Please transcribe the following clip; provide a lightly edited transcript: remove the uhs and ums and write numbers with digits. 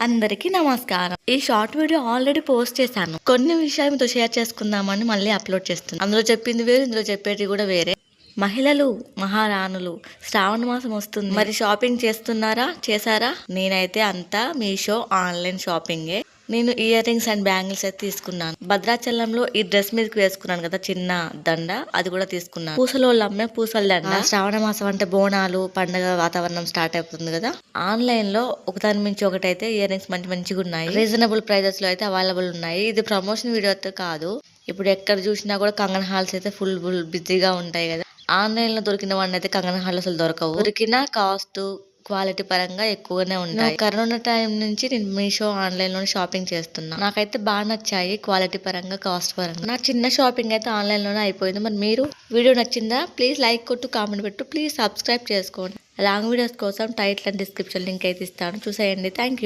అందరికీ నమస్కారం. ఈ షార్ట్ వీడియో ఆల్రెడీ పోస్ట్ చేశాను. కొన్ని విషయాలు మీతో షేర్ చేసుకుందామని మళ్ళీ అప్లోడ్ చేస్తున్నాను. అందులో చెప్పింది వేరు, ఇందులో చెప్పేది కూడా వేరే. మహిళలు మహారాణులు, శ్రావణ మాసం వస్తుంది. మరి షాపింగ్ చేసారా? నేనైతే అంతా మీషో ఆన్లైన్ షాపింగే. నేను ఇయర్ రింగ్స్ అండ్ బ్యాంగిల్స్ అయితే తీసుకున్నాను. భద్రాచలంలో ఈ డ్రెస్ మీదకి వేసుకున్నాను కదా, చిన్న దండ, అది కూడా తీసుకున్నాను. పూసలోళ్ళు అమ్మే పూసల దండ. శ్రావణ మాసం అంటే బోనాలు పండుగ వాతావరణం స్టార్ట్ అవుతుంది కదా. ఆన్లైన్ లో ఒకదాని మించి ఒకటైతే ఇయర్ రింగ్స్ మంచిగా ఉన్నాయి. రీజనబుల్ ప్రైజెస్ లో అయితే అవైలబుల్ ఉన్నాయి. ఇది ప్రమోషన్ వీడియో అయితే కాదు. ఇప్పుడు ఎక్కడ చూసినా కూడా కంగన్ హాల్స్ అయితే ఫుల్ బిజీగా ఉంటాయి కదా. ఆన్లైన్ లో దొరికిన వాడిని అయితే కంగన్ హాల్ అసలు దొరకవు. దొరికిన కాస్ట్ క్వాలిటీ పరంగా ఎక్కువనే ఉంటాయి. కరోనా టైం నుంచి నేను మీషో ఆన్లైన్ లో షాపింగ్ చేస్తున్నా. నాకైతే బాగా నచ్చాయి క్వాలిటీ పరంగా, కాస్ట్ పరంగా. నా చిన్న షాపింగ్ అయితే ఆన్లైన్ లోనే అయిపోయింది. మరి మీరు వీడియో నచ్చిందా? ప్లీజ్ లైక్ కొట్టు, కామెంట్ పెట్టు, ప్లీజ్ సబ్స్క్రైబ్ చేసుకోండి. లాంగ్ వీడియోస్ కోసం టైటిల్ అండ్ డిస్క్రిప్షన్ లింక్ అయితే ఇస్తాను, చూసేయండి. Thank you.